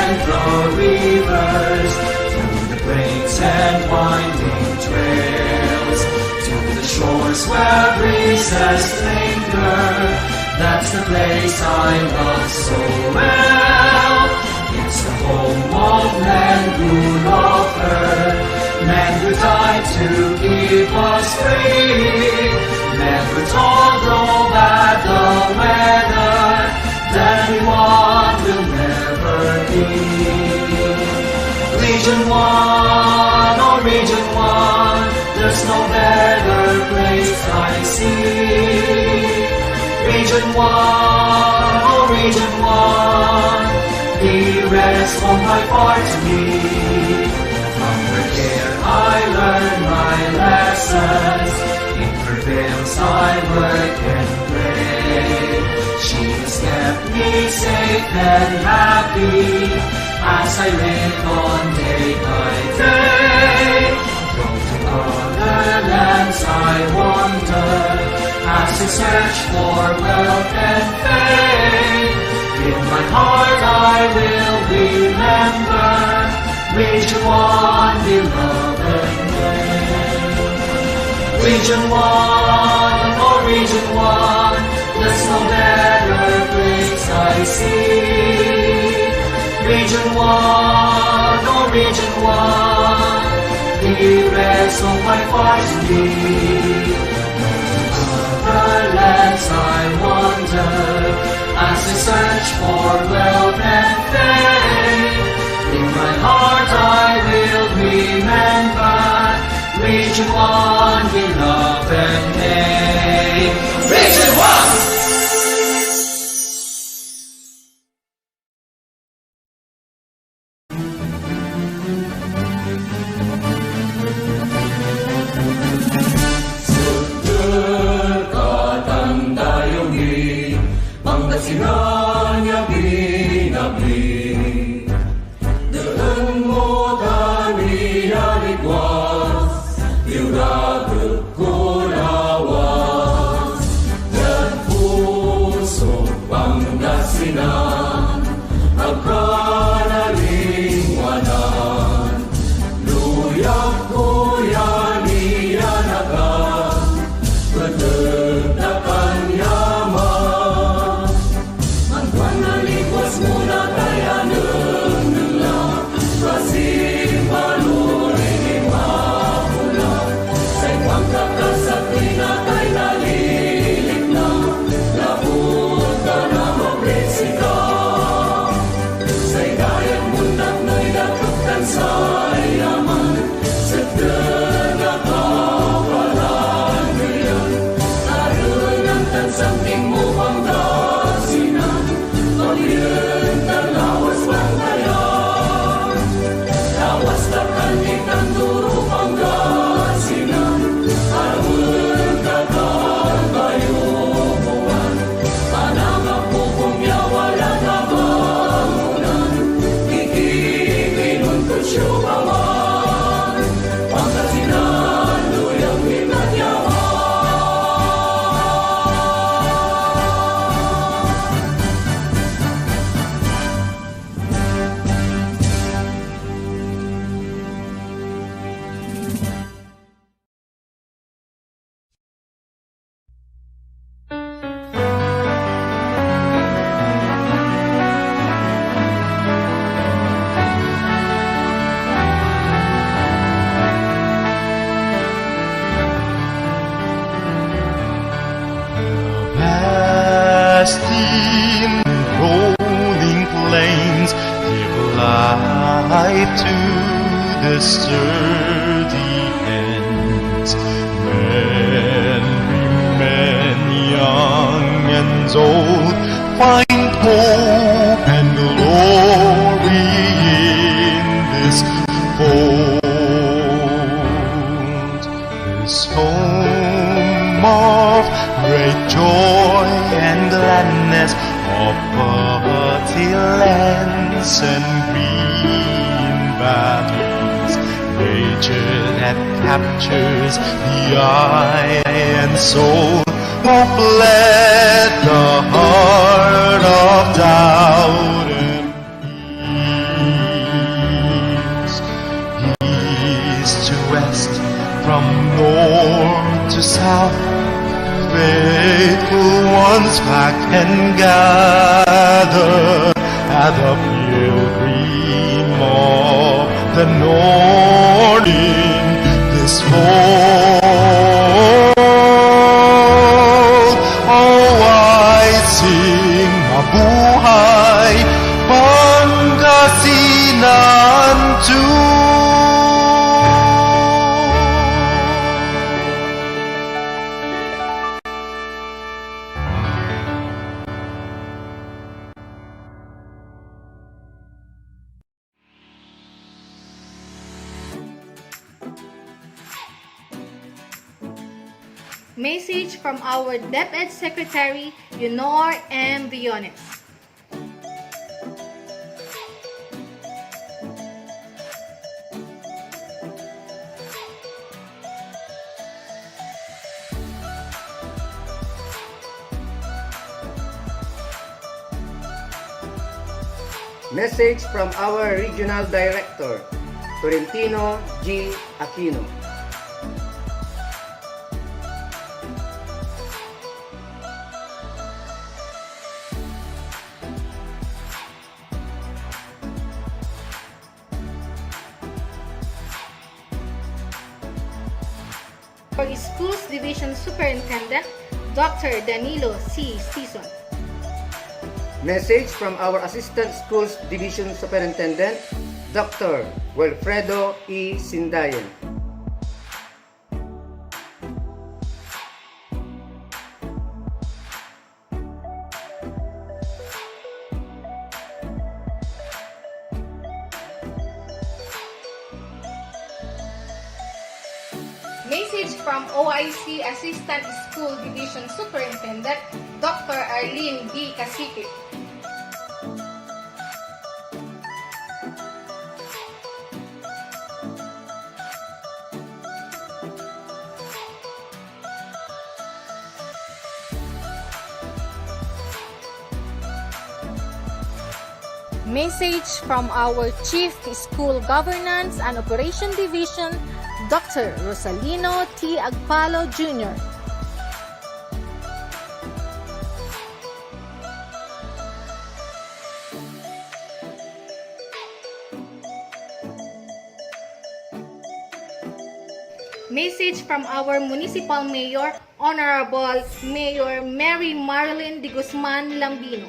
and the rivers, through the breaks and winding trails, to the shores where breezes linger. That's the place I love so well. It's the home of men who loved her, men who died to keep us free, men who told no bad the weather, that one will never be. Region 1, oh Region 1, there's no better place I see. Region 1, oh Region 1, he rests on my heart to me. From her care I learn my lessons, in her veils I work and pray. She has kept me safe and happy, as I live on day by day. From to other lands I wander, as I search for wealth and fame. In my heart I will remember Region 1, beloved name. Region 1, oh Region 1, there's no better place I see. Region 1, oh Region 1, he rests on my heart to me. Other lands I wander, as I search for wealth and fame. In my heart I will remember Region 1, beloved name. Region 1! Steam rolling plains give life to the sturdy ends. Men, women, young and old find hope and glory in this fold. This home of great joy and gladness, of fertile lands and green valleys, nature that captures the eye and soul. Oh, bless the heart of doubt and lands pack and gather at the pilgrim of the north in this fold. Oh, I sing mabuhay Pangasinan too. Message from our DepEd Secretary, Yunor M. Viones. Message from our Regional Director, Tolentino G. Aquino. For Schools Division Superintendent, Dr. Danilo C. Sison. Message from our Assistant Schools Division Superintendent, Dr. Wilfredo E. Sindayan. Message from OIC Assistant School Division Superintendent, Dr. Arlene B. Cacique. Message from our Chief School Governance and Operation Division, Dr. Rosalino T. Agpalo Jr. Message from our Municipal Mayor, Honorable Mayor Mary Marilyn de Guzman Lambino.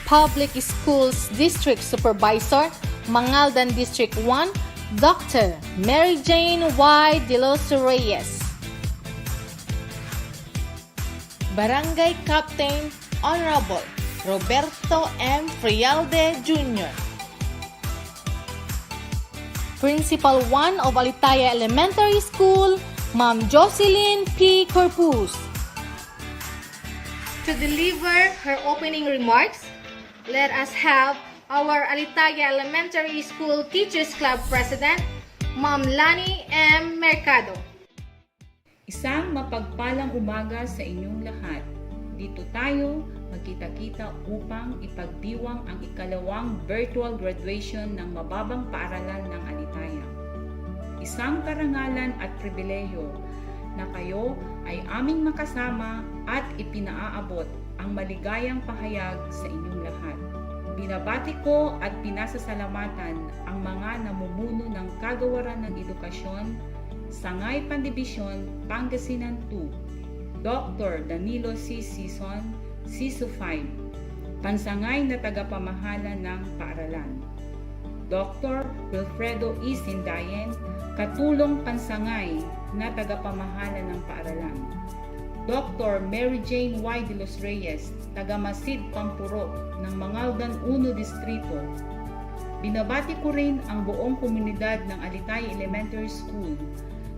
Public Schools District Supervisor, Mangaldan District 1, Dr. Mary Jane Y. De Los Reyes. Barangay Captain, Honorable Roberto M. Frialde Jr. Principal 1 of Alitaya Elementary School, Ma'am Jocelyn P. Corpus. To deliver her opening remarks, let us have our Alitaya Elementary School Teachers Club President, Ma'am Lani M. Mercado. Isang mapagpalang umaga sa inyong lahat. Dito tayo magkita-kita upang ipagdiwang ang ikalawang virtual graduation ng mababang paaralan ng Alitaya. Isang karangalan at pribilehiyo na kayo ay aming makasama at ipinaaabot ang maligayang pahayag sa inyong lahat. Binabati ko at pinasasalamatan ang mga namumuno ng Kagawaran ng Edukasyon, Sangay Pandibisyon, Pangasinan 2, Dr. Danilo C. Sison, SISU 5, Pansangay na tagapamahala ng paaralan, Dr. Wilfredo E. Sindayan, Katulong Pansangay na tagapamahala ng paaralan, Dr. Mary Jane Y. De Los Reyes, taga-Masid Pampuro ng Mangaldan 1 Distrito. Binabati ko rin ang buong komunidad ng Alitaya Elementary School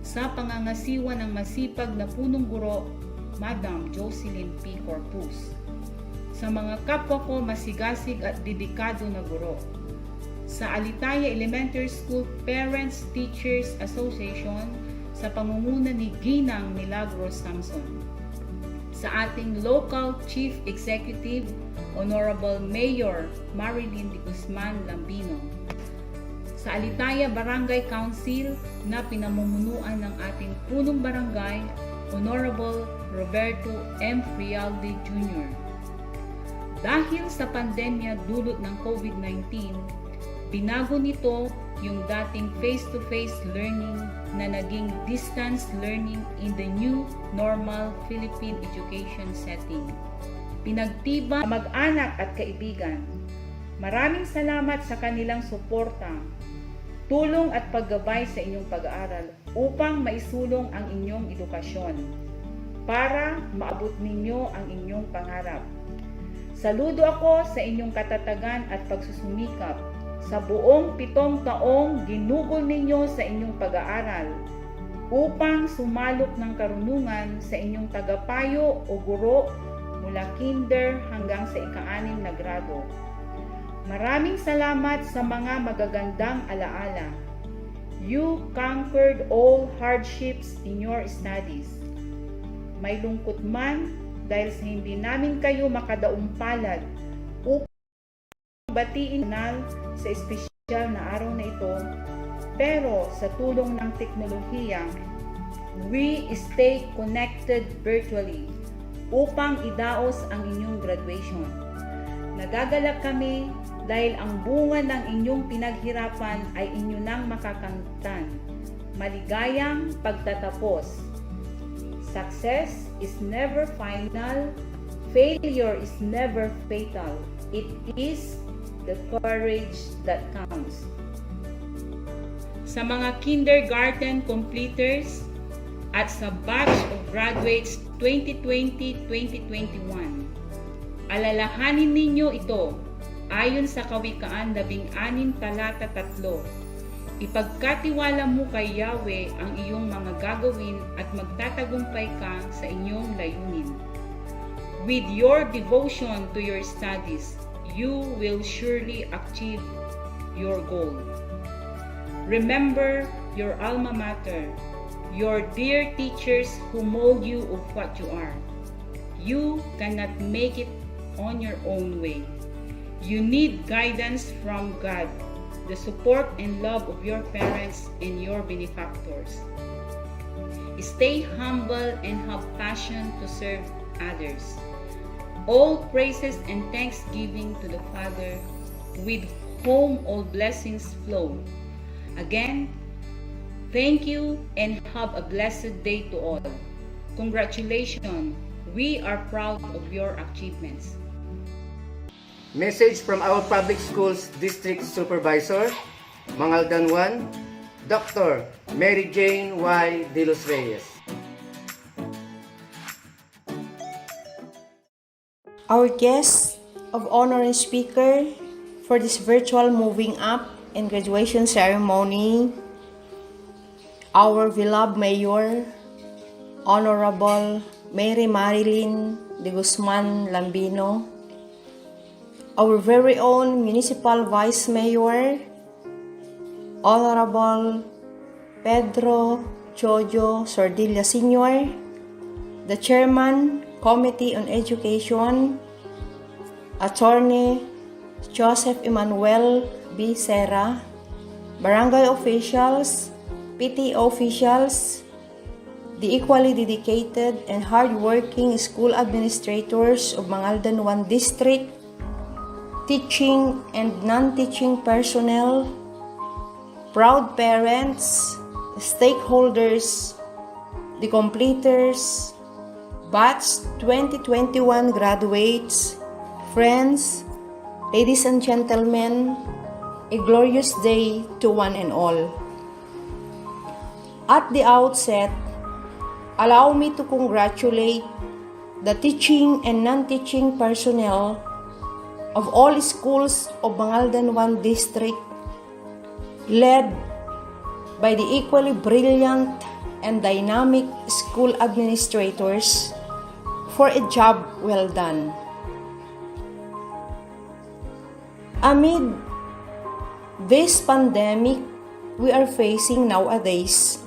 sa pangangasiwa ng masipag na punong guro, Madam Jocelyn P. Corpus. Sa mga kapwa ko masigasig at dedikado na guro. Sa Alitaya Elementary School Parents Teachers Association sa pangunguna ni Ginang Milagros Samson. sa ating local Chief Executive, Honorable Mayor Marilyn de Guzman Lambino, sa Alitaya Barangay Council na pinamumunuan ng ating punong barangay, Honorable Roberto M. Frialde Jr. Dahil sa pandemya dulot ng COVID-19, binago nito yung dating face-to-face learning na naging distance learning in the new normal Philippine education setting. Pinagtiba mag-anak at kaibigan. Maraming salamat sa kanilang suporta, tulong at paggabay sa inyong pag-aaral upang maisulong ang inyong edukasyon para maabot ninyo ang inyong pangarap. Saludo ako sa inyong katatagan at pagsusumikap sa buong 7 taong ginugol ninyo sa inyong pag-aaral upang sumalok ng karunungan sa inyong tagapayo o guro mula kinder hanggang sa ika-6 na grado. Maraming salamat sa mga magagandang alaala. You conquered all hardships in your studies. May lungkot man dahil sa hindi namin kayo makadaumpalad upang batiin sa espesyal na araw na ito, pero sa tulong ng teknolohiya, we stay connected virtually upang idaos ang inyong graduation. Nagagalak kami dahil ang bunga ng inyong pinaghirapan ay inyo nang makakamtan. Maligayang pagtatapos. Success is never final. Failure is never fatal. It is the courage that counts. Sa mga kindergarten completers at sa batch of graduates 2020-2021, alalahanin ninyo ito ayon sa Kawikaan 16 talata 3. Ipagkatiwala mo kay Yahweh ang iyong mga gagawin at magtatagumpay ka sa inyong layunin. With your devotion to your studies, you will surely achieve your goal. Remember your alma mater, your dear teachers who mold you of what you are. You cannot make it on your own way. You need guidance from God, the support and love of your parents and your benefactors. Stay humble and have passion to serve others. All praises and thanksgiving to the Father, with whom all blessings flow. Again, thank you and have a blessed day to all. Congratulations, we are proud of your achievements. Message from our public schools district supervisor, Mangaldan 1, Dr. Mary Jane Y. De Los Reyes. Our guest of honor and speaker for this virtual moving up and graduation ceremony, our beloved Mayor, Honorable Mary Marilyn de Guzman Lambino, our very own Municipal Vice Mayor, Honorable Pedro Chojo Sordilla Sr., the Chairman, Committee on Education, Attorney Joseph Emmanuel B. Serra, Barangay officials, PTO officials, the equally dedicated and hardworking school administrators of Mangaldan 1 District, teaching and non-teaching personnel, proud parents, stakeholders, the completers, batch 2021 graduates, friends, ladies and gentlemen, a glorious day to one and all. At the outset, allow me to congratulate the teaching and non-teaching personnel of all schools of Mangaldan 1 District, led by the equally brilliant and dynamic school administrators, for a job well done. Amid this pandemic we are facing nowadays,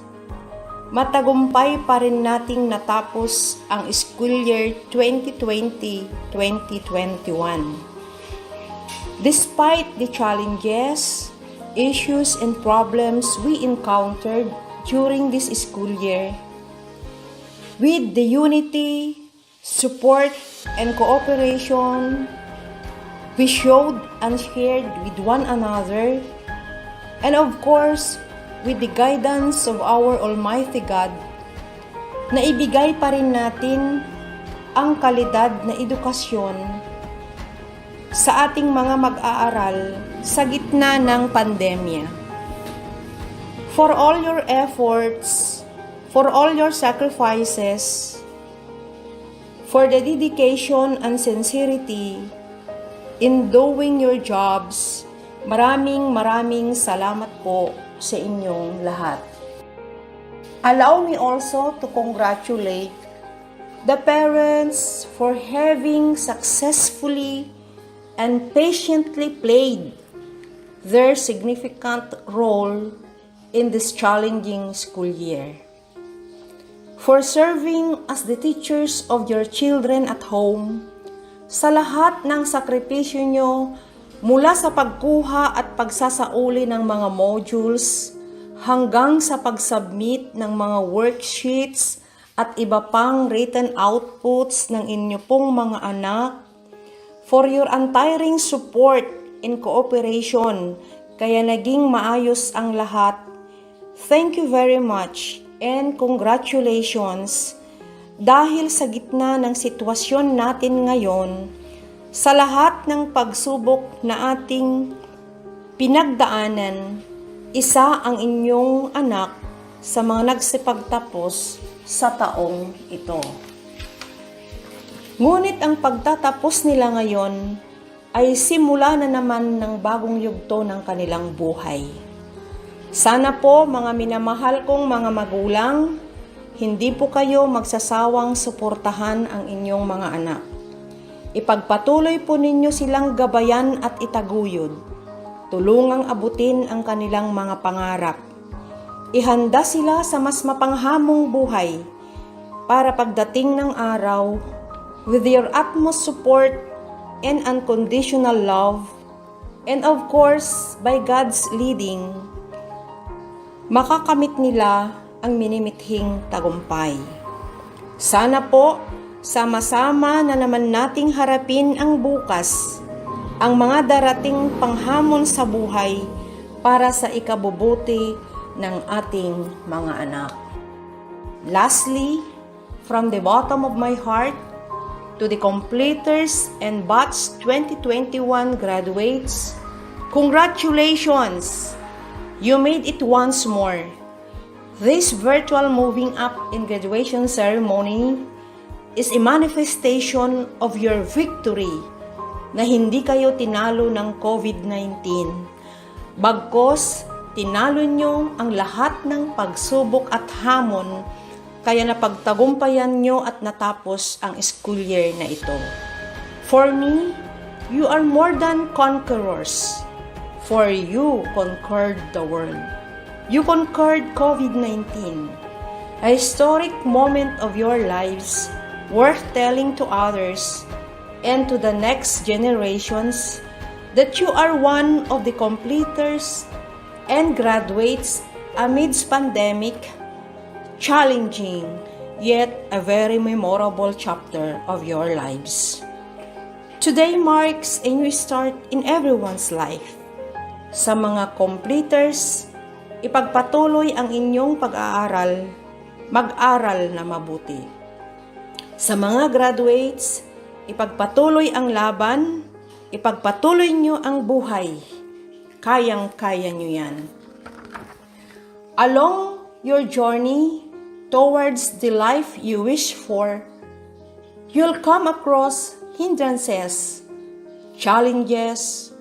matagumpay pa rin nating natapos ang school year 2020-2021. Despite the challenges, issues, and problems we encountered during this school year, with the unity, support, and cooperation we showed and shared with one another, and of course, with the guidance of our Almighty God, na ibigay pa rin natin ang kalidad na edukasyon sa ating mga mag-aaral sa gitna ng pandemya. For all your efforts, for all your sacrifices, for the dedication and sincerity in doing your jobs, maraming salamat po sa inyong lahat. Allow me also to congratulate the parents for having successfully and patiently played their significant role in this challenging school year. For serving as the teachers of your children at home, sa lahat ng sakripisyo nyo mula sa pagkuha at pagsasauli ng mga modules hanggang sa pag-submit ng mga worksheets at iba pang written outputs ng inyo pong mga anak, for your untiring support and cooperation kaya naging maayos ang lahat. Thank you very much and congratulations dahil sa gitna ng sitwasyon natin ngayon, sa lahat ng pagsubok na ating pinagdaanan, isa ang inyong anak sa mga nagsipagtapos sa taong ito. Ngunit ang pagtatapos nila ngayon ay simula na naman ng bagong yugto ng kanilang buhay. Sana po mga minamahal kong mga magulang, hindi po kayo magsasawang suportahan ang inyong mga anak. Ipagpatuloy po ninyo silang gabayan at itaguyod. Tulungang abutin ang kanilang mga pangarap. Ihanda sila sa mas mapanghamong buhay para pagdating ng araw, with your utmost support and unconditional love, and of course, by God's leading, makakamit nila ang minimithing tagumpay. Sana po, sama-sama na naman nating harapin ang bukas, ang mga darating panghamon sa buhay para sa ikabubuti ng ating mga anak. Lastly, from the bottom of my heart, to the completers and batch 2021 graduates, congratulations! You made it once more. This virtual moving up in graduation ceremony is a manifestation of your victory na hindi kayo tinalo ng COVID-19. Bagkos, tinalo nyo ang lahat ng pagsubok at hamon kaya napagtagumpayan nyo at natapos ang school year na ito. For me, you are more than conquerors, for you conquered the world. You conquered COVID-19, a historic moment of your lives worth telling to others and to the next generations that you are one of the completers and graduates amidst pandemic, challenging yet a very memorable chapter of your lives. Today marks a new start in everyone's life. Sa mga completers, ipagpatuloy ang inyong pag-aaral, mag-aral na mabuti. Sa mga graduates, ipagpatuloy ang laban, ipagpatuloy nyo ang buhay. Kayang-kaya nyo yan. Along your journey towards the life you wish for, you'll come across hindrances, challenges,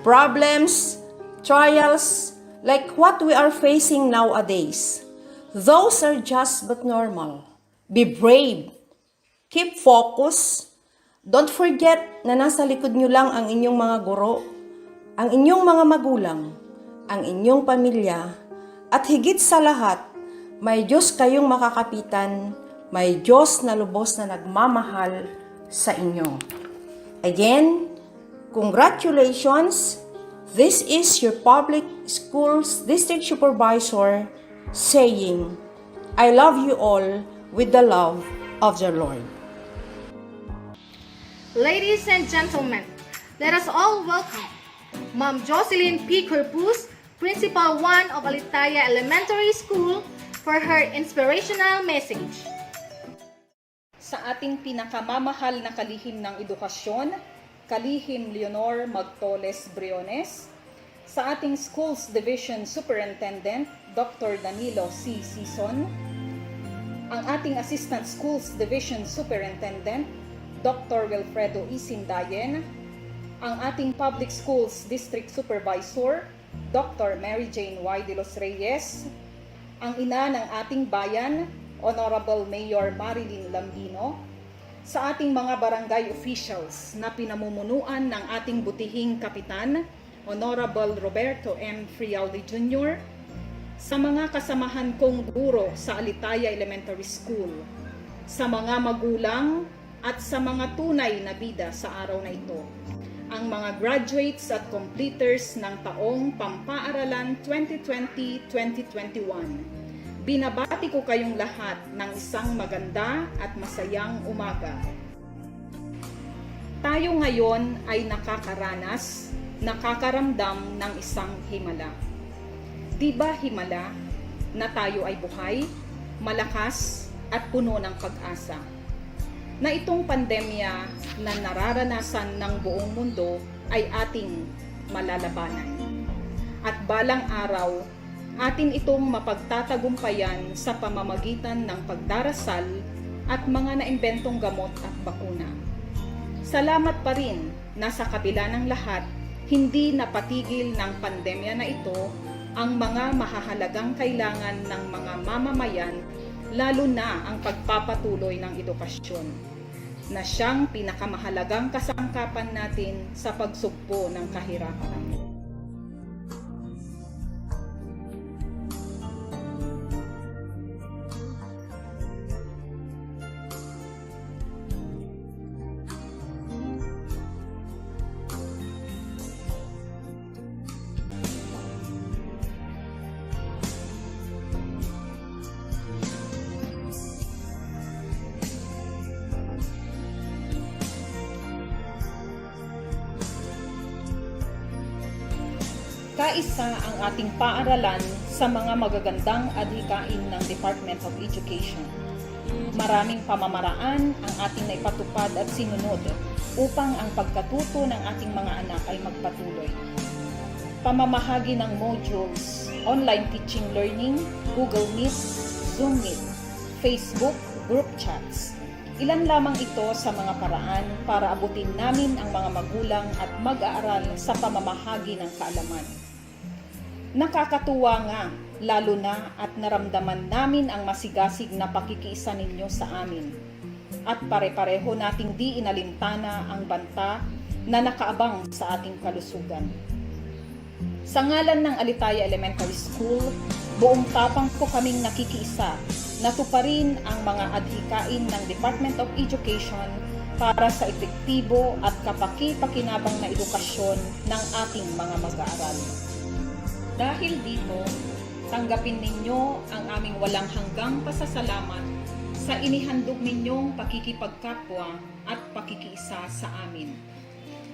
problems, trials, like what we are facing nowadays. Those are just but normal. Be brave. Keep focus. Don't forget na nasa likod nyo lang ang inyong mga guro, ang inyong mga magulang, ang inyong pamilya, at higit sa lahat, May Diyos kayong makakapitan, may Diyos na lubos na nagmamahal sa inyo. Again, congratulations! This is your public schools district supervisor saying, I love you all with the love of the Lord. Ladies and gentlemen, let us all welcome Ma'am Jocelyn P. Corpus, Principal 1 of Alitaya Elementary School, for her inspirational message. Sa ating pinakamamahal na kalihim ng edukasyon, Kalihim Leonor Magtoles Briones, sa ating Schools Division Superintendent, Dr. Danilo C. Sison, ang ating Assistant Schools Division Superintendent, Dr. Wilfredo E. Sindayen, ang ating Public Schools District Supervisor, Dr. Mary Jane Y. De Los Reyes, ang ina ng ating bayan, Honorable Mayor Marilyn Lambino, sa ating mga barangay officials na pinamumunuan ng ating butihing kapitan, Honorable Roberto M. Friauli Jr., sa mga kasamahan kong guro sa Alitaya Elementary School, sa mga magulang at sa mga tunay na bida sa araw na ito, ang mga graduates at completers ng taong Pampaaralan 2020-2021. Binabati ko kayong lahat ng isang maganda at masayang umaga. Tayo ngayon ay nakakaramdam ng isang himala. Di ba himala na tayo ay buhay, malakas at puno ng pag-asa? Na itong pandemya na nararanasan ng buong mundo ay ating malalabanan. At balang araw, atin itong mapagtatagumpayan sa pamamagitan ng pagdarasal at mga naimbentong gamot at bakuna. Salamat pa rin na sa kabila ng lahat, hindi napatigil ng pandemya na ito ang mga mahahalagang kailangan ng mga mamamayan, lalo na ang pagpapatuloy ng edukasyon, na siyang pinakamahalagang kasangkapan natin sa pagsugpo ng kahirapan. Kaisa ang ating paaralan sa mga magagandang adhikain ng Department of Education. Maraming pamamaraan ang ating naipatupad at sinunod upang ang pagkatuto ng ating mga anak ay magpatuloy. Pamamahagi ng modules, online teaching learning, Google Meet, Zoom Meet, Facebook, group chats. Ilan lamang ito sa mga paraan para abutin namin ang mga magulang at mag-aaral sa pamamahagi ng kaalaman. Nakakatuwa nga, lalo na at naramdaman namin ang masigasig na pakikiisa ninyo sa amin. At pare-pareho nating di inalintana ang banta na nakaabang sa ating kalusugan. Sa ngalan ng Alitaya Elementary School, buong tapang po kaming nakikiisa na tuparin ang mga adhikain ng Department of Education para sa epektibo at kapaki-pakinabang na edukasyon ng ating mga mag-aaral. Dahil dito, tanggapin ninyo ang aming walang hanggang pasasalamat sa inihandog ninyong pakikipagkapwa at pakikiisa sa amin.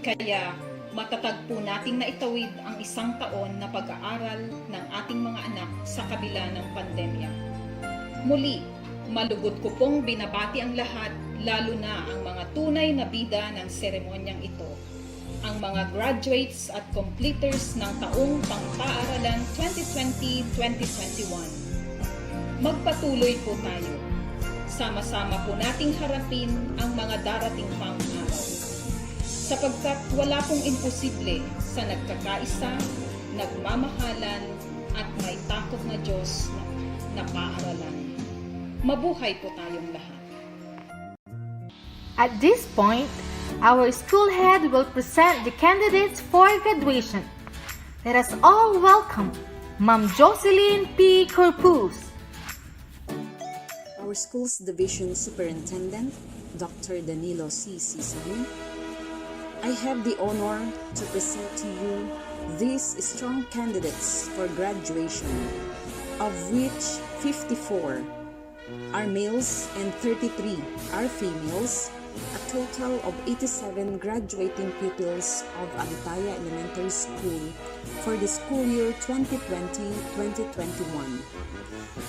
Kaya matatag po nating naitawid ang isang taon na pag-aaral ng ating mga anak sa kabila ng pandemya. Muli, malugod ko pong binabati ang lahat, lalo na ang mga tunay na bida ng seremonyang ito, ang mga graduates at completers ng taong Pang-paaralan 2020-2021. Magpatuloy po tayo. Sama-sama po nating harapin ang mga darating pang araw. Sapagkat wala pong imposible sa nagkakaisa, nagmamahalan at may takot na Diyos na paaralan. Mabuhay po tayong lahat. At this point, our school head will present the candidates for graduation. Let us all welcome Ma'am Jocelyn P. Corpus. our school's division superintendent, Dr. Danilo C. Sison, I have the honor to present to you these strong candidates for graduation, of which 54 are males and 33 are females, a total of 87 graduating pupils of Alitaya Elementary School for the school year 2020-2021.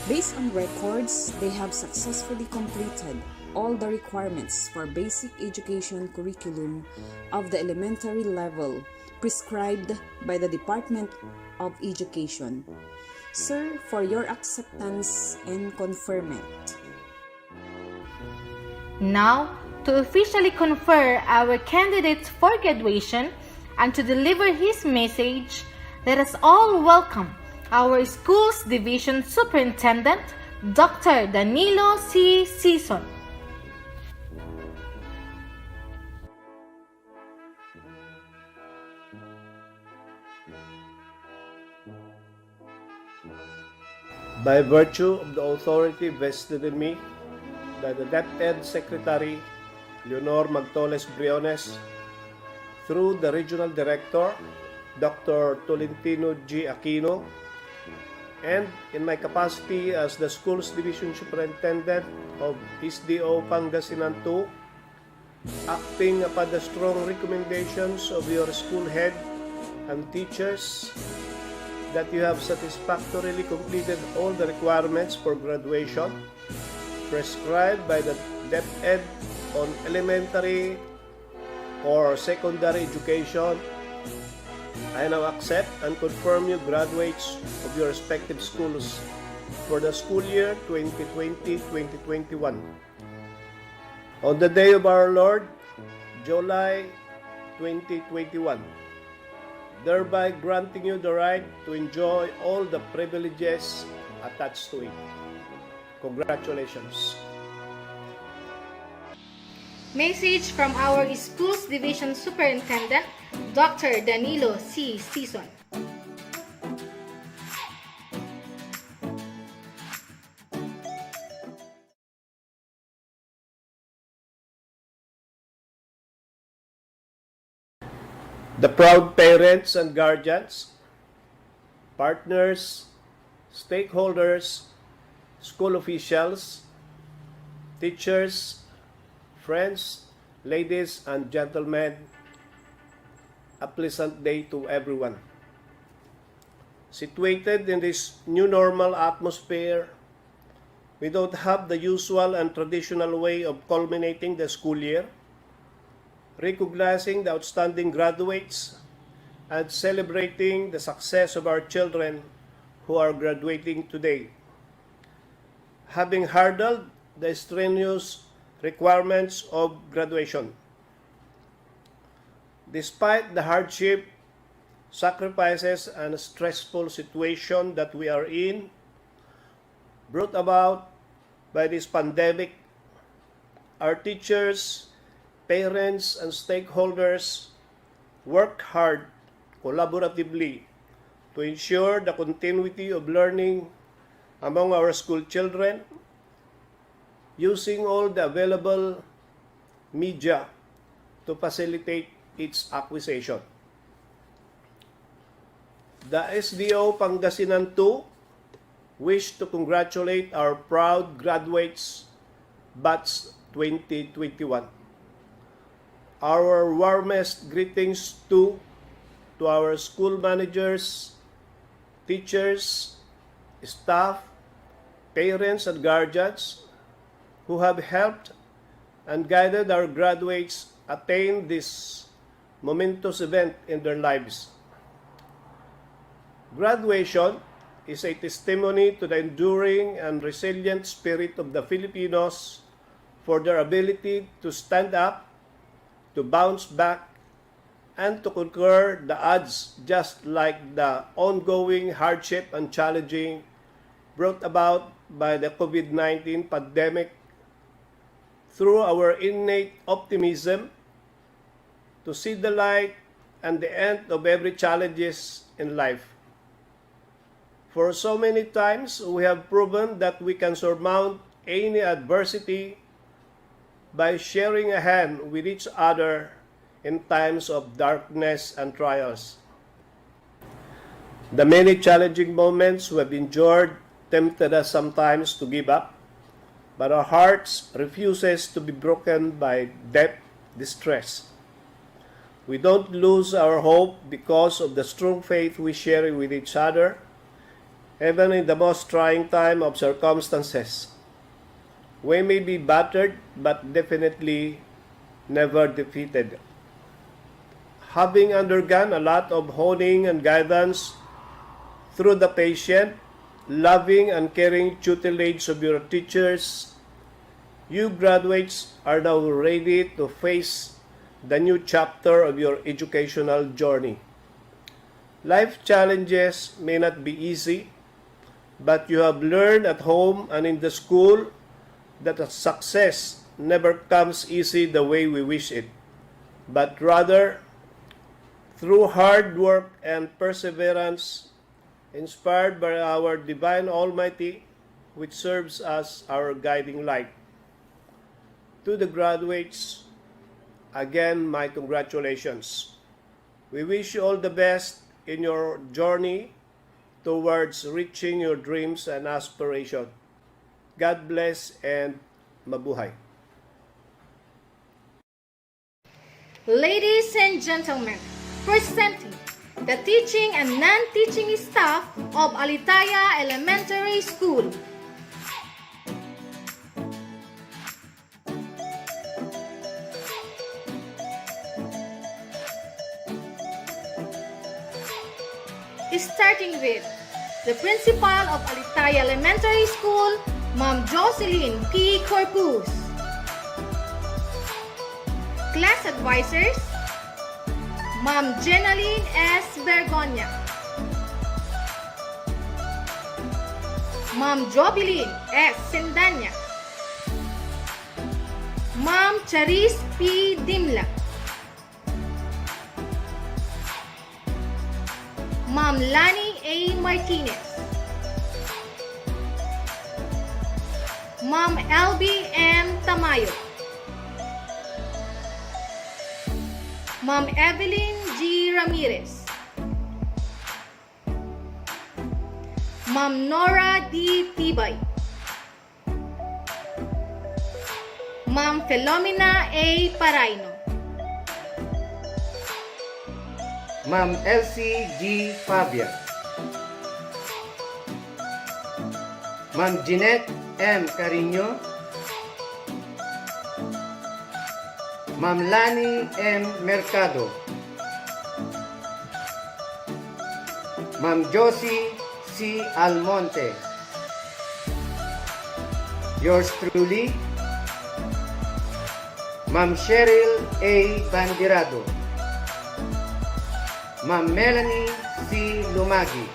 Based on records, they have successfully completed all the requirements for basic education curriculum of the elementary level prescribed by the Department of Education. Sir, for your acceptance and conferment. Now, to officially confer our candidates for graduation and to deliver his message, let us all welcome our school's division superintendent, Dr. Danilo C. Sison. By virtue of the authority vested in me by the DepEd Secretary Leonor Magtoles Briones, through the Regional Director Dr. Tolentino G. Aquino, and in my capacity as the School's Division Superintendent of SDO Pangasinan II, acting upon the strong recommendations of your school head and teachers, that you have satisfactorily completed all the requirements for graduation prescribed by the DepEd on elementary or secondary education, I now accept and confirm you graduates of your respective schools for the school year 2020-2021. On the day of our Lord, July 2021, thereby granting you the right to enjoy all the privileges attached to it. Congratulations. Message from our school's division superintendent, Dr. Danilo C. Sison. The proud parents and guardians, partners, stakeholders, school officials, teachers, friends, ladies and gentlemen, a pleasant day to everyone. Situated in this new normal atmosphere, we don't have the usual and traditional way of culminating the school year, recognizing the outstanding graduates, and celebrating the success of our children who are graduating today. Having hurdled the strenuous requirements of graduation. Despite the hardship, sacrifices, and stressful situation that we are in, brought about by this pandemic, our teachers, parents, and stakeholders work hard collaboratively to ensure the continuity of learning among our school children, using all the available media to facilitate its acquisition. The SDO Pangasinan II wish to congratulate our proud graduates, Batch 2021. Our warmest greetings to our school managers, teachers, staff, parents, and guardians who have helped and guided our graduates attain this momentous event in their lives. Graduation is a testimony to the enduring and resilient spirit of the Filipinos for their ability to stand up, to bounce back, and to conquer the odds, just like the ongoing hardship and challenging brought about by the COVID-19 pandemic, through our innate optimism to see the light and the end of every challenges in life. For so many times, we have proven that we can surmount any adversity by sharing a hand with each other in times of darkness and trials. The many challenging moments we have endured tempted us sometimes to give up, but our hearts refuses to be broken by deep distress. We don't lose our hope because of the strong faith we share with each other, even in the most trying time of circumstances. We may be battered, but definitely never defeated. Having undergone a lot of honing and guidance through the patient, loving and caring tutelage of your teachers, you graduates are now ready to face the new chapter of your educational journey. Life challenges may not be easy, but you have learned at home and in the school that a success never comes easy the way we wish it, but rather through hard work and perseverance, inspired by our Divine Almighty, which serves as our guiding light. To the graduates, again, my congratulations. We wish you all the best in your journey towards reaching your dreams and aspirations. God bless and mabuhay. Ladies and gentlemen, presenting the teaching and non-teaching staff of Alitaya Elementary School. Starting with the principal of Alitaya Elementary School, Ma'am Jocelyn P. Corpus. Class advisors, Ma'am Jenaline S. Bergonya, Ma'am Jobilin S. Sendanya, Ma'am Charis P. Dimla, Ma'am Lani A. Martinez, Ma'am LB M. Tamayo, Ma'am Evelyn G. Ramirez, Ma'am Nora D. Tibay, Ma'am Philomena A. Paraino, Ma'am Elsie G. Fabia, Ma'am Jeanette M. Carino, Ma'am Lani M. Mercado, Ma'am Josie C. Almonte, yours truly, Ma'am Cheryl A. Bandirado, Ma'am Melanie C. Lumagi,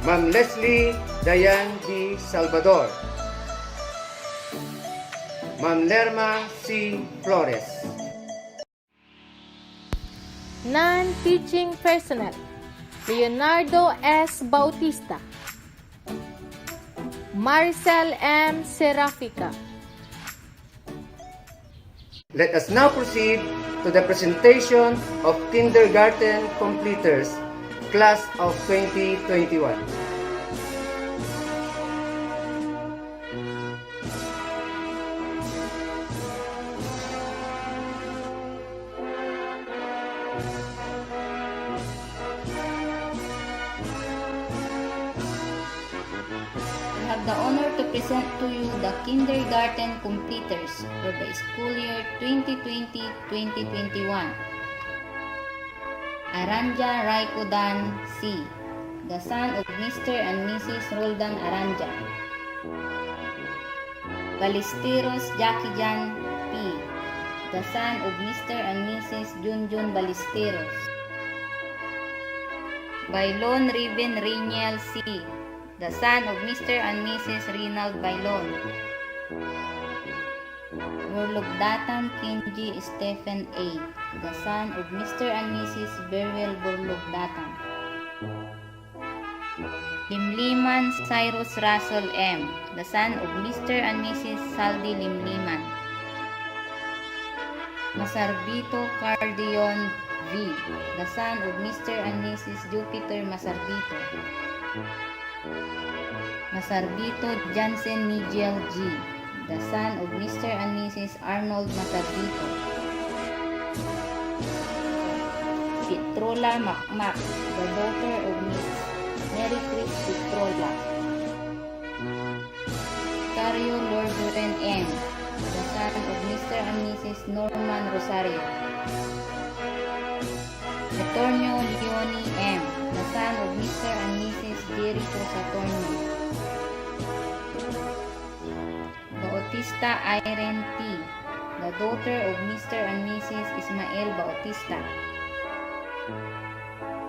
Ma'am Leslie Dayan D. Salvador, Ma'am Lerma C. Flores. Non-teaching personnel, Leonardo S. Bautista, Maricel M. Serafica. Let us now proceed to the presentation of kindergarten completers, class of 2021. I have the honor to present to you the kindergarten completers for the school year 2020-2021. Aranja Raikodan C., the son of Mr. and Mrs. Roldan Aranja. Balisteros Jackie Jan P., the son of Mr. and Mrs. Junjun Balisteros. Bailon Riven Riniel C., the son of Mr. and Mrs. Rinald Bailon. Burlugdatan Kinji Stephen A., the son of Mr. and Mrs. Berwell Burlugdatan. Limliman Cyrus Russell M., the son of Mr. and Mrs. Saldi Limliman. Masarbito Cardion V., the son of Mr. and Mrs. Jupiter Masarbito. Masarbito Jansen Nigel G., the son of Mr. and Mrs. Arnold Masarbito. Petrola Macmac, the daughter of Miss Mary Chris Petrola. Cario Lorduren M., the son of Mr. and Mrs. Norman Rosario. Antonio Leone M., the son of Mr. and Mrs. Jericho Satorno. Bautista Irene T., the daughter of Mr. and Mrs. Ismael Bautista.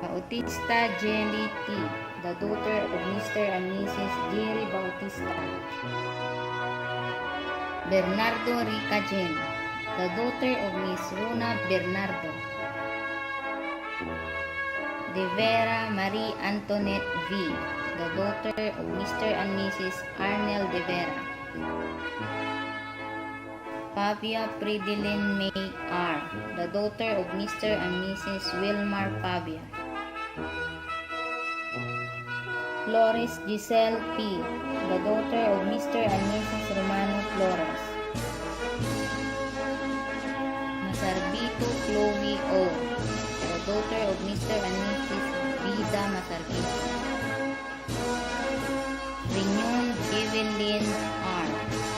Bautista Jelly T., the daughter of Mr. and Mrs. Jerry Bautista. Bernardo Rica Jen., the daughter of Miss Runa Bernardo. De Vera Marie Antoinette V., the daughter of Mr. and Mrs. Arnel De Vera. Pavia Fridolin May R., the daughter of Mr. and Mrs. Wilmar Pavia. Flores Giselle P., the daughter of Mr. and Mrs. Romano Flores. Masarbito Chloe O., the daughter of Mr. and Mrs. Vida Masarbito. Riñon Evelyn R.,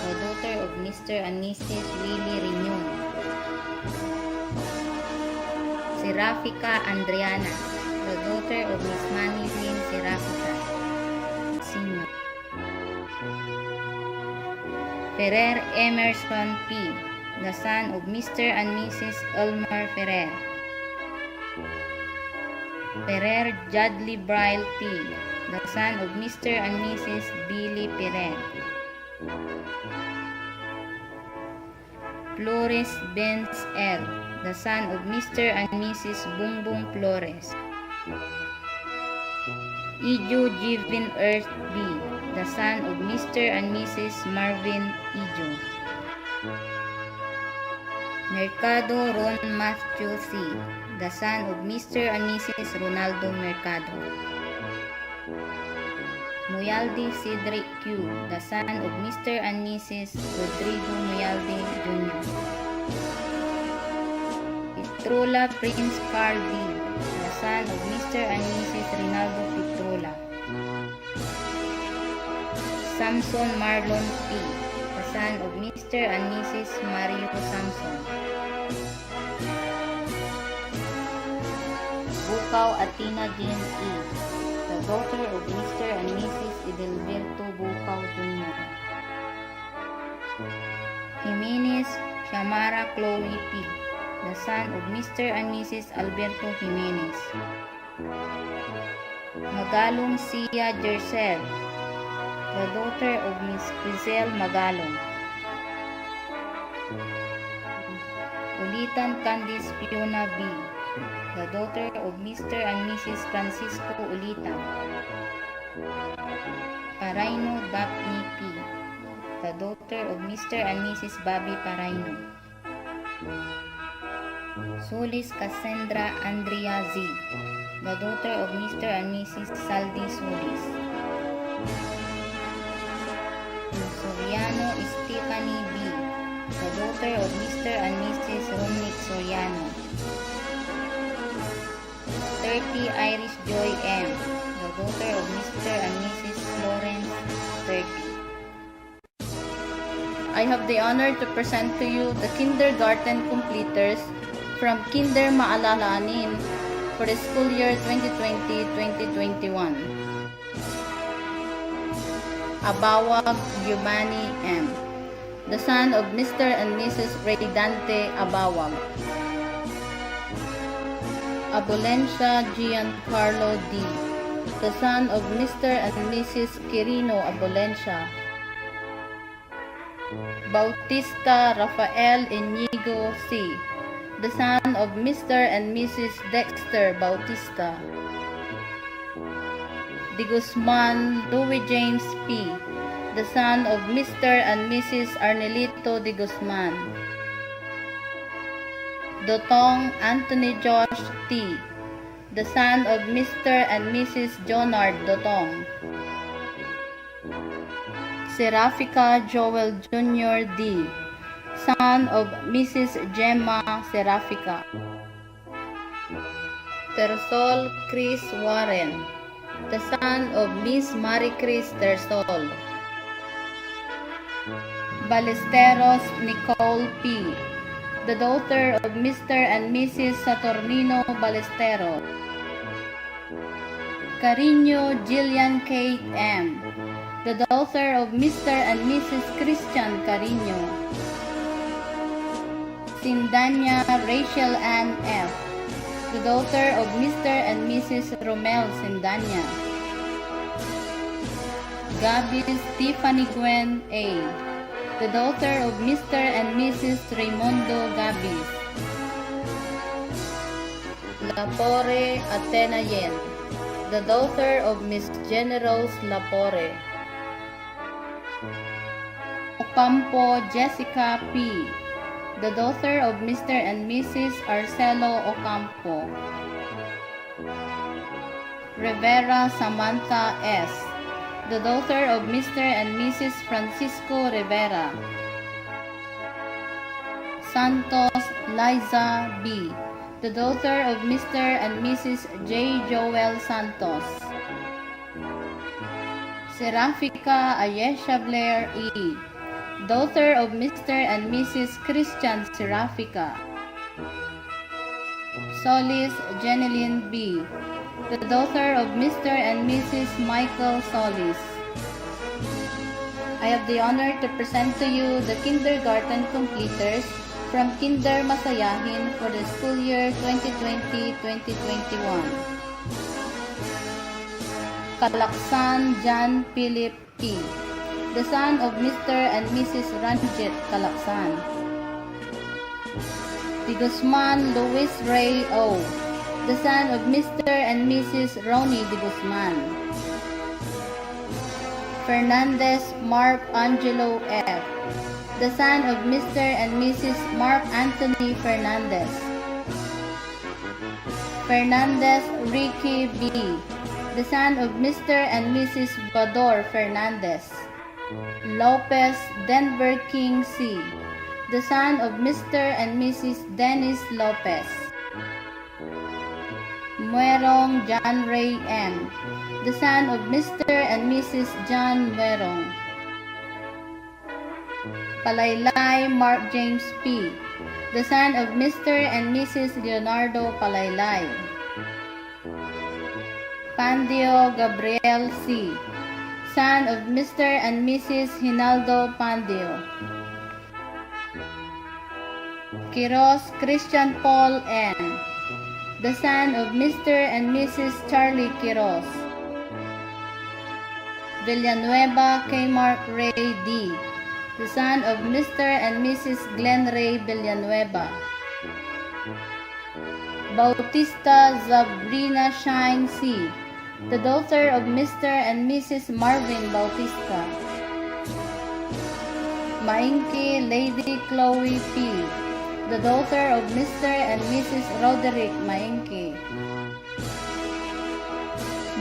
the daughter of Mr. and Mrs. Willie Riñon. Serafica Andriana, the daughter of Miss Manny Lynn Serafica Sr. Ferrer Emerson P., the son of Mr. and Mrs. Elmer Ferrer. Ferrer Judley Bryle P., the son of Mr. and Mrs. Billy Ferrer. Flores Benz L., the son of Mr. and Mrs. Bungbong Flores. Ijo Jivin Earth B., the son of Mr. and Mrs. Marvin Ijo. Mercado Ron Matthew C., the son of Mr. and Mrs. Ronaldo Mercado. Muyaldi Cedric Q., the son of Mr. and Mrs. Rodrigo Muyaldi Jr. Petrola Prince Carl D., the son of Mr. and Mrs. Rinaldo Petrola. Samson Marlon P., the son of Mr. and Mrs. Mario Samson. Bukaw Athena Jean E., the daughter of Mr. and Mrs. Edelberto Bukaw Jr. Jimenez Shamara Chloe P., the son of Mr. and Mrs. Alberto Jimenez. Magalong Sia Jercel, the daughter of Miss Crisel Magalong. Ulitan Candice Fiona B., the daughter of Mr. and Mrs. Francisco Ulitan. Paraino Daphne P., the daughter of Mr. and Mrs. Bobby Paraino. Solis Cassandra Andrea Z., the daughter of Mr. and Mrs. Saldi Solis. Soriano Stephanie B., the daughter of Mr. and Mrs. Romnick Soriano. 30 Irish Joy M., the daughter of Mr. and Mrs. Lawrence 30. I have the honor to present to you the kindergarten completers from Kinder Maalalanin for the school year 2020-2021. Abawag Giovanni M., the son of Mr. and Mrs. Redante Abawag. Abolencia Giancarlo D., the son of Mr. and Mrs. Quirino Abolencia. Bautista Rafael Inigo C., the son of Mr. and Mrs. Dexter Bautista. de Guzman Louis James P., the son of Mr. and Mrs. Arnelito de Guzman. Dotong Anthony Josh T., the son of Mr. and Mrs. Jonard Dotong. Serafica Joel Jr. D., son of Mrs. Gemma Serafica. Tersol Chris Warren, the son of Miss Marie Chris Tersol. Ballesteros Nicole P., the daughter of Mr. and Mrs. Saturnino Ballesteros. Cariño Jillian Kate M., the daughter of Mr. and Mrs. Christian Cariño. Sindanya Rachel Ann F., the daughter of Mr. and Mrs. Romel Sindanya. Gabis Tiffany Gwen A., the daughter of Mr. and Mrs. Raimundo Gabis. Lapore Athena Yen, the daughter of Miss Generals Lapore. Ocampo Jessica P., the daughter of Mr. and Mrs. Arcelo Ocampo. Rivera Samantha S., the daughter of Mr. and Mrs. Francisco Rivera. Santos Liza B., the daughter of Mr. and Mrs. J. Joel Santos. Serafica Ayesha Blair E., daughter of Mr. and Mrs. Christian Serafica. Solis Jeneline B., the daughter of Mr. and Mrs. Michael Solis. I have the honor to present to you the kindergarten completers from Kinder Masayahin for the school year 2020-2021. Kalaksan John Philip P., the son of Mr. and Mrs. Ranjit Kalaksan. De Guzman Luis Ray O., the son of Mr. and Mrs. Ronnie De Guzman. Fernandez Mark Angelo F., the son of Mr. and Mrs. Mark Anthony Fernandez. Fernandez Ricky B., the son of Mr. and Mrs. Bador Fernandez. Lopez Denver King C., the son of Mr. and Mrs. Dennis Lopez. Muerong John Ray M., the son of Mr. and Mrs. John Muerong. Palaylay Mark James P., the son of Mr. and Mrs. Leonardo Palaylay. Pandio Gabriel C., son of Mr. and Mrs. Hinaldo Pandio. Quiros Christian Paul N., the son of Mr. and Mrs. Charlie Quiros. Villanueva Kmart Ray D., the son of Mr. and Mrs. Glenn Ray Villanueva. Bautista Zabrina Shine C., the daughter of Mr. and Mrs. Marvin Bautista. Mainki Lady Chloe P., the daughter of Mr. and Mrs. Roderick Mainki.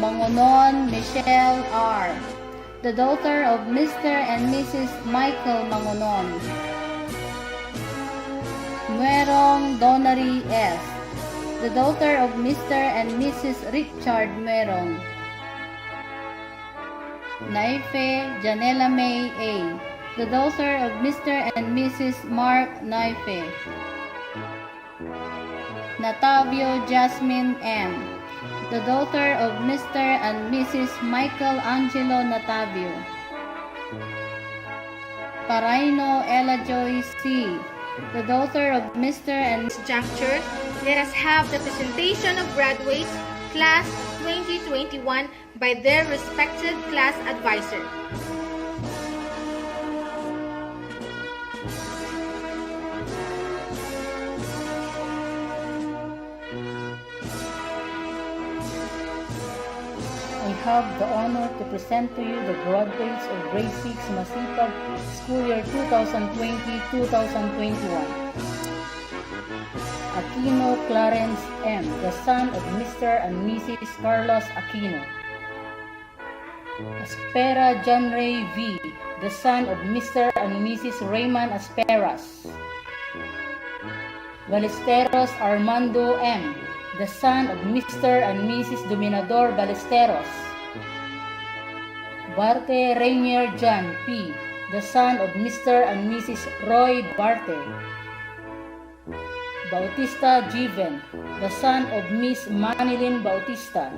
Mangonon Michelle R., the daughter of Mr. and Mrs. Michael Mangonon. Muerong Donary S., the daughter of Mr. and Mrs. Richard Muerong. Naife Janela May A., the daughter of Mr. and Mrs. Mark Naife. Natavio Jasmine M., the daughter of Mr. and Mrs. Michael Angelo Natavio. Paraino Ella Joy C., the daughter of Mr. and This juncture, let us have the presentation of graduates, class 2021, by their respective class advisor. I have the honor to present to you the graduates of Grade 6 Masipag School Year 2020-2021. Aquino Clarence M., the son of Mr. and Mrs. Carlos Aquino. Aspera John Ray V., the son of Mr. and Mrs. Raymond Asperas. Ballesteros Armando M., the son of Mr. and Mrs. Dominador Ballesteros. Barte Rainier John P., the son of Mr. and Mrs. Roy Barte. Bautista Jiven, the son of Miss Manilyn Bautista.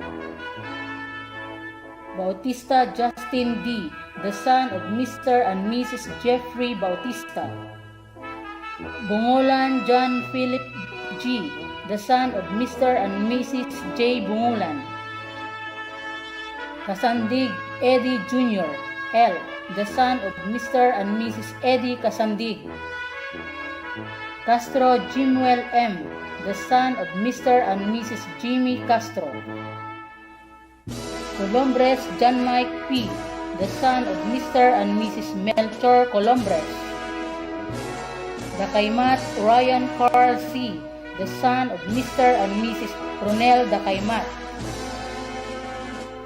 Bautista Justin D., the son of Mr. and Mrs. Jeffrey Bautista. Bungulan John Philip G., the son of Mr. and Mrs. J. Bungulan. Kasandig Eddie Jr. L., the son of Mr. and Mrs. Eddie Kasandig. Castro Jimuel M., the son of Mr. and Mrs. Jimmy Castro. Colombres John Mike P., the son of Mr. and Mrs. Melchor Colombres. Dakaymat Ryan Carl C., the son of Mr. and Mrs. Ronel Dakaymat.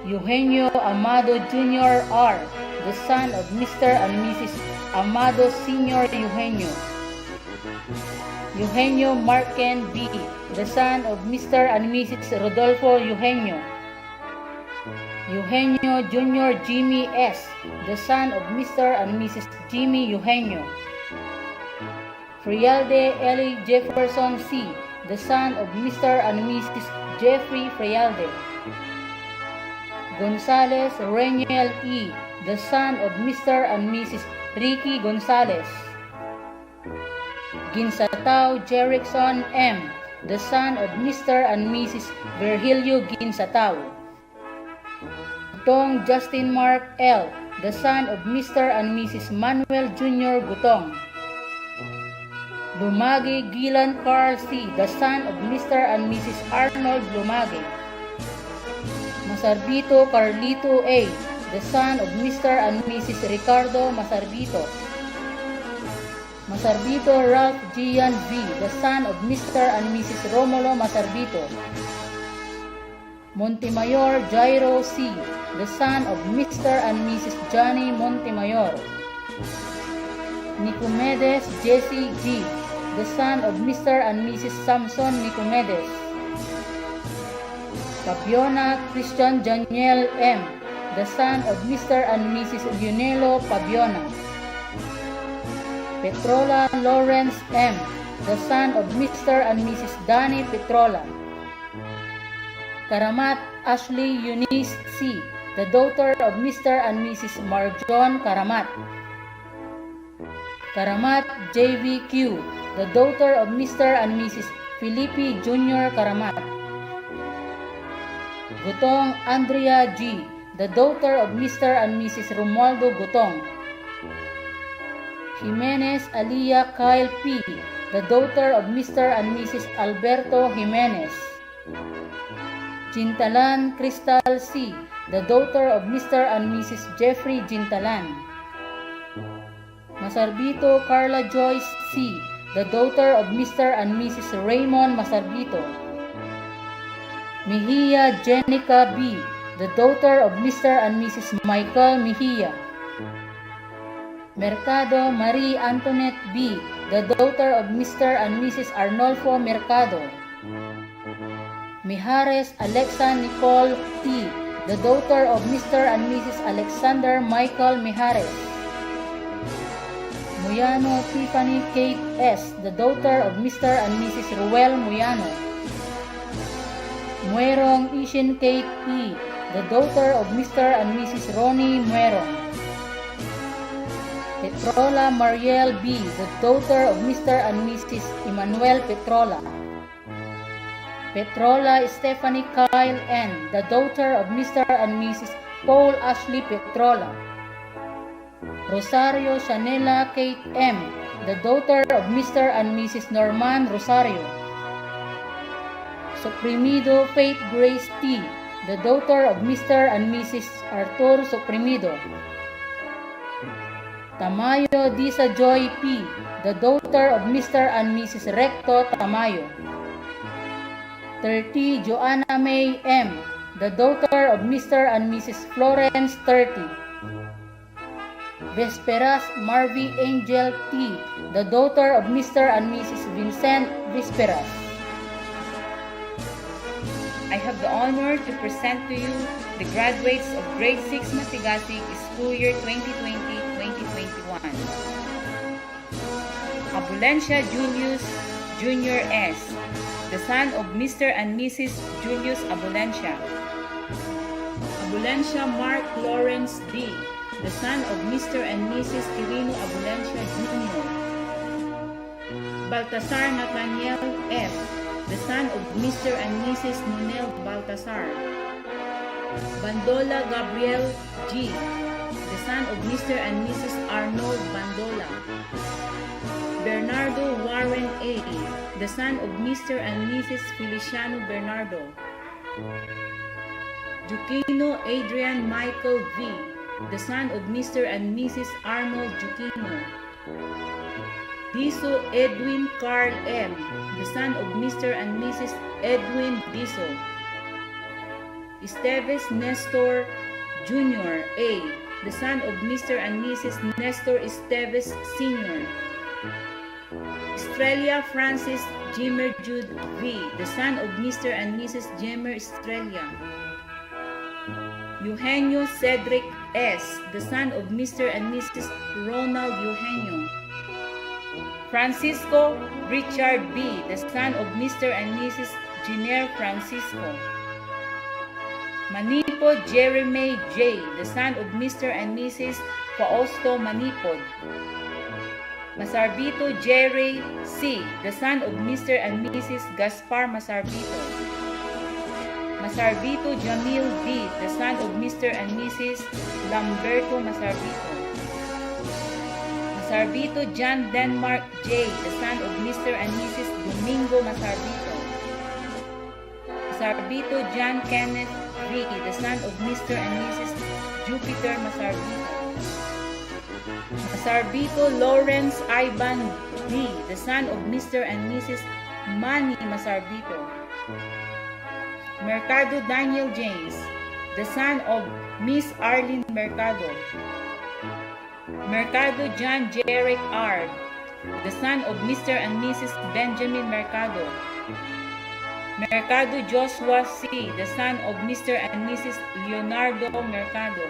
Eugenio Amado Jr. R., the son of Mr. and Mrs. Amado Sr. Eugenio. Eugenio Marken B., the son of Mr. and Mrs. Rodolfo Eugenio. Eugenio Jr. Jimmy S., the son of Mr. and Mrs. Jimmy Eugenio. Frialde Ellie Jefferson C., the son of Mr. and Mrs. Jeffrey Frialde. Gonzales Reniel E., the son of Mr. and Mrs. Ricky Gonzales. Ginsatao Jerickson M., the son of Mr. and Mrs. Virgilio Ginsatao. Gutong Justin Mark L., the son of Mr. and Mrs. Manuel Jr. Gutong. Lumagi Gilan Carl C., the son of Mr. and Mrs. Arnold Lumagi. Masarbito Carlito A., the son of Mr. and Mrs. Ricardo Masarbito. Masarbito Ralph Gian V., the son of Mr. and Mrs. Romulo Masarbito. Montemayor Jairo C., the son of Mr. and Mrs. Johnny Montemayor. Nicomedes Jesse G., the son of Mr. and Mrs. Samson Nicomedes. Pabiona Christian Janiel M., the son of Mr. and Mrs. Leonelo Pabiona. Petrola Lawrence M., the son of Mr. and Mrs. Danny Petrola. Karamat Ashley Eunice C., the daughter of Mr. and Mrs. Marjon Karamat. Karamat JVQ, the daughter of Mr. and Mrs. Felipe Jr. Karamat. Gutong Andrea G., the daughter of Mr. and Mrs. Romualdo Gutong. Jimenez Alia Kyle P., the daughter of Mr. and Mrs. Alberto Jimenez. Jintalan Crystal C., the daughter of Mr. and Mrs. Jeffrey Jintalan. Masarbito Carla Joyce C., the daughter of Mr. and Mrs. Raymond Masarbito. Mejia Jenica B., the daughter of Mr. and Mrs. Michael Mejia. Mercado Marie Antoinette B., the daughter of Mr. and Mrs. Arnolfo Mercado. Mijares Alexa Nicole T., the daughter of Mr. and Mrs. Alexander Michael Mijares. Muyano Tiffany Kate S., the daughter of Mr. and Mrs. Ruel Muyano. Muerong Ishin Kate E., the daughter of Mr. and Mrs. Ronnie Muerong. Petrola Mariel B., the daughter of Mr. and Mrs. Emmanuel Petrola. Petrola Stephanie Kyle N., the daughter of Mr. and Mrs. Paul Ashley Petrola. Rosario Shanela Kate M., the daughter of Mr. and Mrs. Norman Rosario. Suprimido Faith Grace T., the daughter of Mr. and Mrs. Arthur Suprimido. Tamayo Disa Joy P., the daughter of Mr. and Mrs. Recto Tamayo. 30. Joanna May M., the daughter of Mr. and Mrs. Florence 30. Vesperas Marvy Angel T., the daughter of Mr. and Mrs. Vincent Vesperas. I have the honor to present to you the graduates of Grade 6 Masigasig School Year 2020-2021. Abulencia Julius Jr. S., the son of Mr. and Mrs. Julius Abulencia. Abulencia Mark Lawrence D., the son of Mr. and Mrs. Quirino Abulencia Jr. Baltasar Nathaniel F., the son of Mr. and Mrs. Nunel Baltasar. Bandola Gabriel G., the son of Mr. and Mrs. Arnold Bandola. Bernardo Warren A., the son of Mr. and Mrs. Feliciano Bernardo. Juquino Adrian Michael V., the son of Mr. and Mrs. Arnold Juquino. Diso Edwin Carl M., the son of Mr. and Mrs. Edwin Diso. Esteves Nestor Jr. A., the son of Mr. and Mrs. Nestor Esteves Sr. Estrella Francis Jimmer Jude V., the son of Mr. and Mrs. Jimmer Estrella. Eugenio Cedric S., the son of Mr. and Mrs. Ronald Eugenio. Francisco Richard B., the son of Mr. and Mrs. Giner Francisco. Manipod Jeremy J., the son of Mr. and Mrs. Fausto Manipod. Masarbito Jerry C., the son of Mr. and Mrs. Gaspar Masarbito. Masarbito Jamil D., the son of Mr. and Mrs. Lamberto Masarbito. Masarbito John Denmark J., the son of Mr. and Mrs. Domingo Masarbito. Masarbito John Kenneth V., the son of Mr. and Mrs. Jupiter Masarbito. Masarbito Lawrence Ivan D., the son of Mr. and Mrs. Manny Masarbito. Mercado Daniel James, the son of Miss Arlene Mercado. Mercado John Jerick R., the son of Mr. and Mrs. Benjamin Mercado. Mercado Joshua C., the son of Mr. and Mrs. Leonardo Mercado.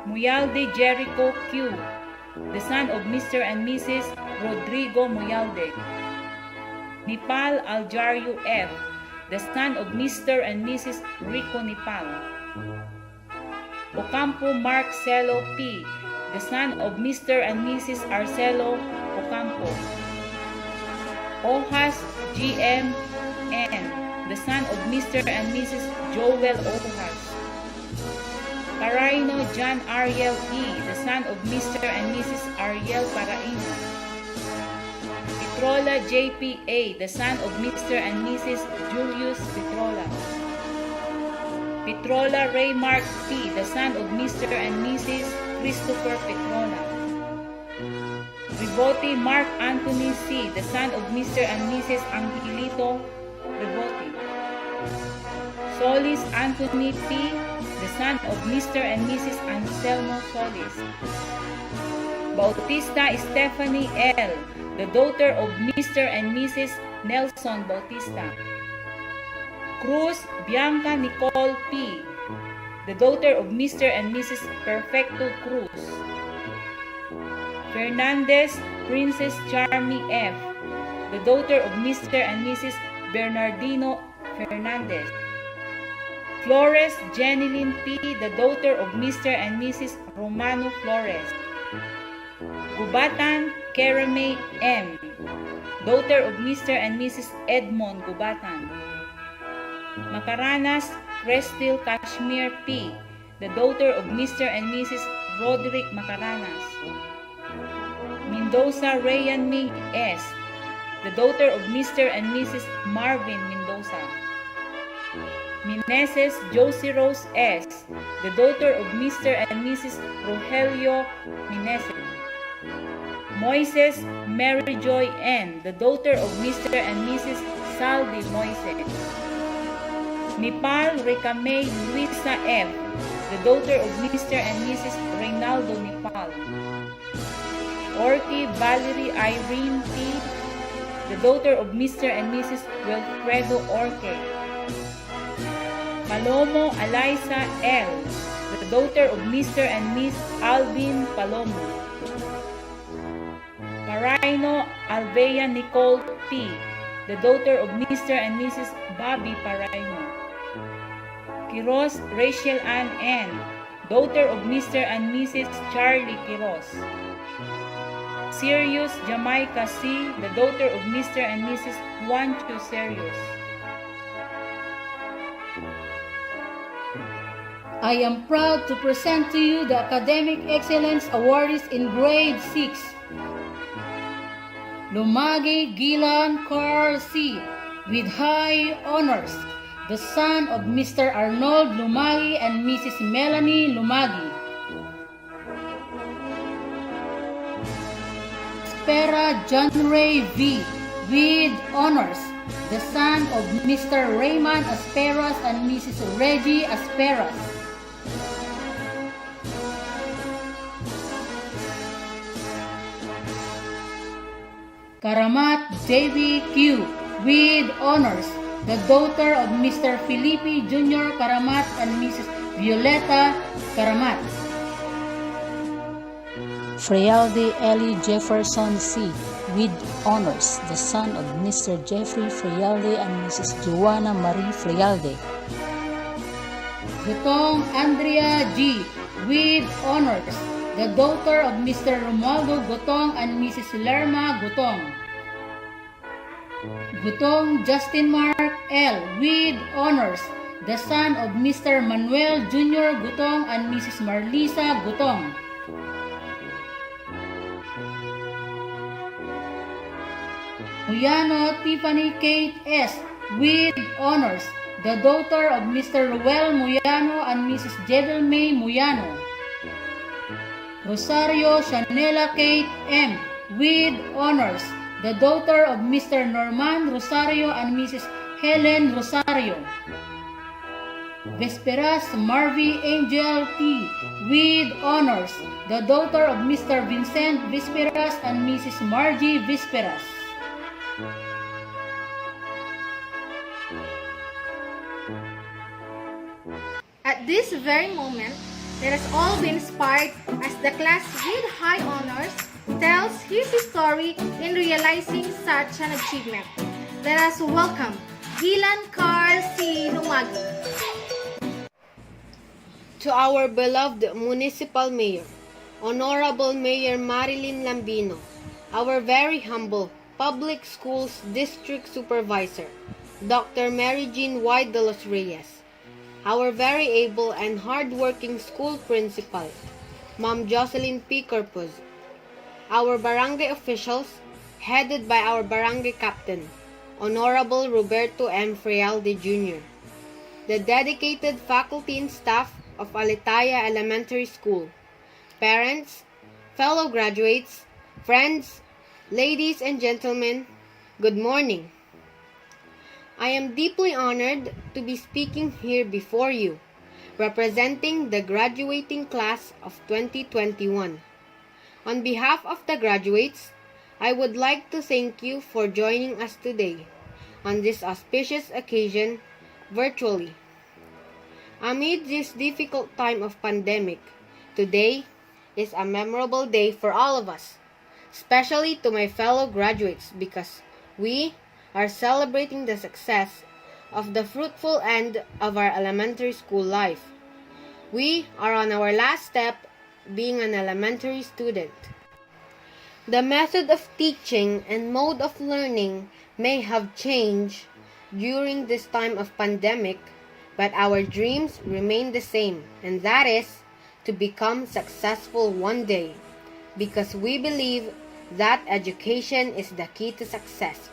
Muyalde Jericho Q., the son of Mr. and Mrs. Rodrigo Muyalde. Nipal Aljario F., the son of Mr. and Mrs. Rico Nipal. Ocampo Marcelo P., the son of Mr. and Mrs. Arcelo Ocampo. Ojas GM N., the son of Mr. and Mrs. Joel Ojas. Paraino John Ariel E., the son of Mr. and Mrs. Ariel Paraino. Petrola JPA, the son of Mr. and Mrs. Julius Petrola. Petrola Raymark P., the son of Mr. and Mrs. Christopher Petrola. Riboti Mark Anthony C., the son of Mr. and Mrs. Angelito Riboti. Solis Anthony P., the son of Mr. and Mrs. Anselmo Solis. Bautista Stephanie L., the daughter of Mr. and Mrs. Nelson Bautista. Cruz Bianca Nicole P., the daughter of Mr. and Mrs. Perfecto Cruz. Fernandez Princess Charmy F., the daughter of Mr. and Mrs. Bernardino Fernandez. Flores Jeneline P., the daughter of Mr. and Mrs. Romano Flores. Gubatan Kereme M., daughter of Mr. and Mrs. Edmond Gubatan. Macaranas Crestil Kashmir P., the daughter of Mr. and Mrs. Roderick Macaranas. Mendoza Rayan Ming S., the daughter of Mr. and Mrs. Marvin Mendoza. Meneses Josie Rose S., the daughter of Mr. and Mrs. Rogelio Meneses. Moises Mary Joy N., the daughter of Mr. and Mrs. Saldi Moises. Nipal Recamay Luisa F., the daughter of Mr. and Mrs. Reynaldo Nipal. Orti Valerie Irene P., the daughter of Mr. and Mrs. Wilfredo Orque. Palomo Eliza L., the daughter of Mr. and Miss Alvin Palomo. Paraino Alvea Nicole P., the daughter of Mr. and Mrs. Bobby Paraino. Quiros Rachel Ann N., daughter of Mr. and Mrs. Charlie Quiros. Sirius Jamaica C., the daughter of Mr. and Mrs. Juancho Serios. I am proud to present to you the Academic Excellence Awardees in Grade 6. Lumagi Gilan Carl C., with high honors, the son of Mr. Arnold Lumagi and Mrs. Melanie Lumagi. Spera John Ray V., with honors, the son of Mr. Raymond Asperas and Mrs. Reggie Asperas. Karamat JVQ, with honors, the daughter of Mr. Felipe Jr. Karamat and Mrs. Violeta Karamat. Frialde Ellie Jefferson C., with honors, the son of Mr. Jeffrey Frialde and Mrs. Joanna Marie Frialde. Gutong Andrea G., with honors, the daughter of Mr. Romualdo Gutong and Mrs. Lerma Gutong. Gutong Justin Mark L., with honors, the son of Mr. Manuel Jr. Gutong and Mrs. Marlisa Gutong. Muyano Tiffany Kate S., with honors, the daughter of Mr. Ruel Muyano and Mrs. Jedel May Muyano. Rosario Shanela Kate M., with honors, the daughter of Mr. Norman Rosario and Mrs. Helen Rosario. Vesperas Marvy Angel T., with honors, the daughter of Mr. Vincent Vesperas and Mrs. Margie Vesperas. At this very moment, let us all be inspired as the class with high honors tells his story in realizing such an achievement. Let us welcome Gilan Carl C. Lumagi. To our beloved Municipal Mayor, Honorable Mayor Marilyn Lambino, our very humble Public Schools District Supervisor, Dr. Mary Jean Y. de los Reyes, our very able and hard-working school principal, Ma'am Jocelyn P. Corpuz, our barangay officials, headed by our barangay captain, Honorable Roberto M. Frialde Jr., the dedicated faculty and staff of Alitaya Elementary School, parents, fellow graduates, friends, ladies and gentlemen, good morning. I am deeply honored to be speaking here before you, representing the graduating class of 2021. On behalf of the graduates, I would like to thank you for joining us today on this auspicious occasion virtually. Amid this difficult time of pandemic, today is a memorable day for all of us, especially to my fellow graduates because we are celebrating the success of the fruitful end of our elementary school life. We are on our last step being an elementary student. The method of teaching and mode of learning may have changed during this time of pandemic, but our dreams remain the same, and that is to become successful one day, because we believe that education is the key to success.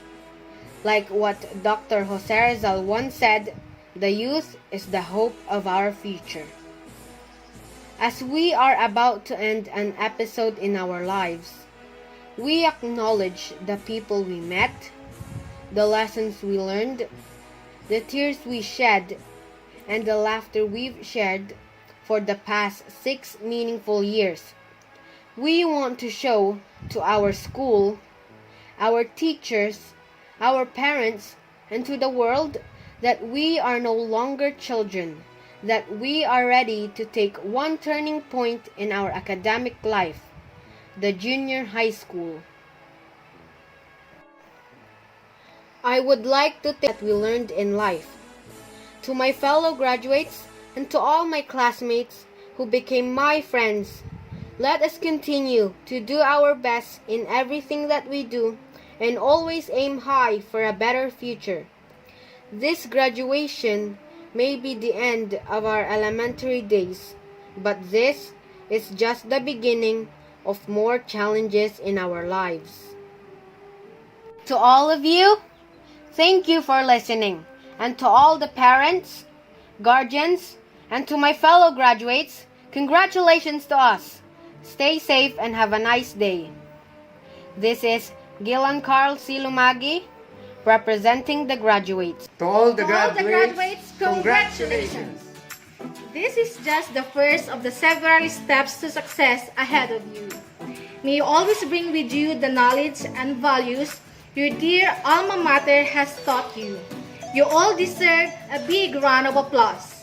Like what Dr. Jose Rizal once said, The youth is the hope of our future. As we are about to end an episode in our lives, we acknowledge the people we met, the lessons we learned, the tears we shed, and the laughter we've shared for the past 6 meaningful years. We want to show to our school, our teachers, our parents, and to the world that we are no longer children, that we are ready to take one turning point in our academic life, the junior high school. I would like to think that we learned in life. To my fellow graduates and to all my classmates who became my friends, let us continue to do our best in everything that we do and always aim high for a better future. This graduation may be the end of our elementary days, but this is just the beginning of more challenges in our lives. To all of you, thank you for listening, and to all the parents, guardians, and to my fellow graduates, congratulations to us. Stay safe and have a nice day. This is Gilan Carl C. Lumagi, representing the graduates. To all the To all the graduates, graduates, congratulations! This is just the first of the several steps to success ahead of you. May you always bring with you the knowledge and values your dear alma mater has taught you. You all deserve a big round of applause.